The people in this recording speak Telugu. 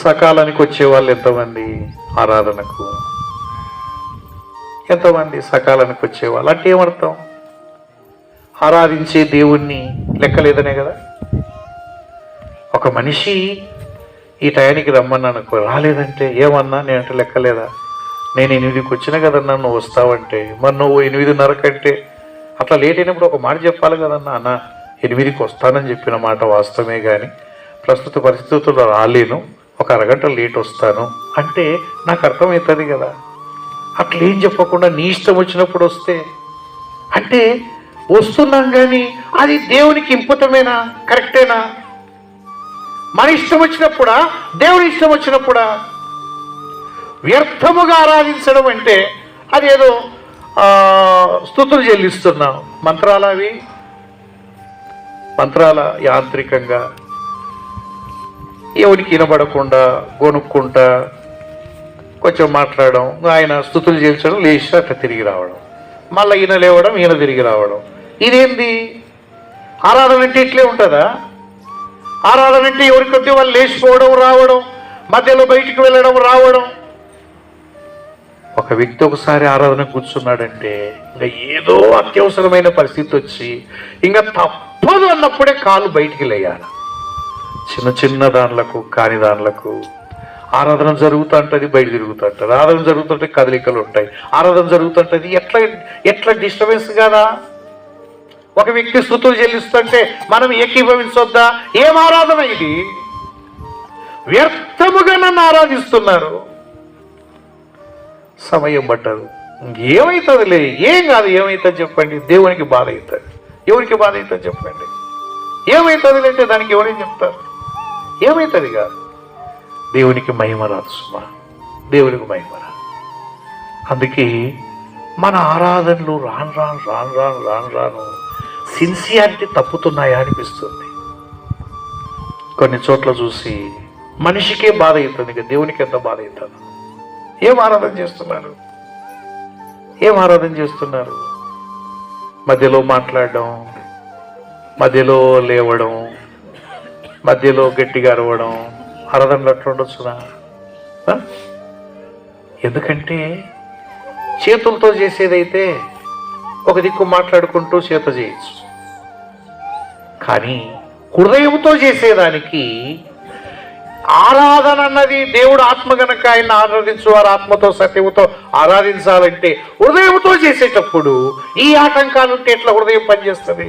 సకాలానికి వచ్చేవాళ్ళు ఎంతమంది ఆరాధనకు? ఎంతమంది సకాలానికి వచ్చేవాళ్ళు? అంటే ఏమర్థం? ఆరాధించే దేవుణ్ణి లెక్కలేదనే కదా. ఒక మనిషి ఈ టయానికి రమ్మన్నాను అనుకో, రాలేదంటే ఏమన్నా నేనంటే లెక్కలేదా? నేను 8కి వచ్చినా కదన్నా నువ్వు వస్తావంటే, మరి నువ్వు 8:30 కంటే అట్లా లేట్ అయినప్పుడు ఒక మాట చెప్పాలి కదన్నా. అన్న 8కి వస్తానని చెప్పిన మాట వాస్తవమే, కానీ ప్రస్తుత పరిస్థితుల్లో రాలేను, ఒక అరగంట లేట్ వస్తాను అంటే నాకు అర్థమవుతుంది కదా. అట్లేం చెప్పకుండా నీ ఇష్టం వచ్చినప్పుడు వస్తే అంటే వస్తున్నాం, కానీ అది దేవునికి ఇంపుతమేనా? కరెక్టేనా? మన ఇష్టం వచ్చినప్పుడా, దేవుని ఇష్టం వచ్చినప్పుడా? వ్యర్థముగా ఆరాధించడం అంటే అదేదో స్తుతులు చెల్లిస్తున్నాం, మంత్రాలు అవి, మంత్రాల యాంత్రికంగా ఎవరికి వినబడకుండా గొనుక్కుంటా కొంచెం మాట్లాడడం, ఆయన స్తుతులు చేయించడం, లేచి అట్లా తిరిగి రావడం, మళ్ళీ ఈయన లేవడం, ఈయన తిరిగి రావడం. ఇదేంది ఆరాధన అంటే? ఇట్లే ఉంటుందా ఆరాధన అంటే? ఎవరికొద్ది వాళ్ళు లేచిపోవడం, రావడం, మధ్యలో బయటికి వెళ్ళడం, రావడం. ఒక వ్యక్తి ఒకసారి ఆరాధన కూర్చున్నాడంటే ఇంకా ఏదో అత్యవసరమైన పరిస్థితి వచ్చి ఇంకా తప్పదు అన్నప్పుడే కాలు బయటికి లేయాలి. చిన్న చిన్న దానిలకు కాని దానిలకు ఆరాధన జరుగుతుంటుంది, బయట తిరుగుతుంటారు. ఆరాధన జరుగుతుంటే కదలికలు ఉంటాయి, ఆరాధన జరుగుతుంటుంది. ఎట్లా డిస్టర్బెన్స్ కదా. ఒక వ్యక్తి స్తుతులు చెల్లిస్తుంటే మనం ఏకీభవించొద్దా? ఏం ఆరాధన ఇది? వ్యర్థముగా నన్ను ఆరాధిస్తున్నారు. సమయం పట్టదు, ఏమవుతుందిలే, ఏం కాదు. ఏమవుతుంది చెప్పండి? దేవునికి బాధ అవుతుంది. ఎవరికి బాధ అవుతుంది చెప్పండి? ఏమవుతుంది అంటే దానికి ఎవరేం చెప్తారు? ఏమవుతుంది కాదు. దేవునికి మహిమ రాదు సుమా, దేవునికి మహిమ రాదు. అందుకే మన ఆరాధనలు రాను రాను రాను రాను రాను రాను సిన్సియారిటీ తప్పుతున్నాయా అనిపిస్తుంది. కొన్ని చోట్ల చూసి మనిషికే బాధ అవుతుంది, ఇక దేవునికి ఎంత బాధ అవుతుంది. ఏం ఆరాధన చేస్తున్నారు? ఏం ఆరాధన చేస్తున్నారు? మధ్యలో మాట్లాడడం, మధ్యలో లేవడం, మధ్యలో గట్టిగా అరవడం, ఆరాధనలు అట్లా ఉండొచ్చునా? ఎందుకంటే చేతులతో చేసేదైతే ఒక దిక్కు మాట్లాడుకుంటూ చేత చేయొచ్చు, కానీ హృదయంతో చేసేదానికి ఆరాధన అన్నది, దేవుడు ఆత్మ గనక ఆయన ఆరాధించువారు ఆత్మతో సత్యముతో ఆరాధించాలంటే హృదయంతో చేసేటప్పుడు ఈ ఆటంకాలు ఉంటే ఎట్లా హృదయం పనిచేస్తుంది?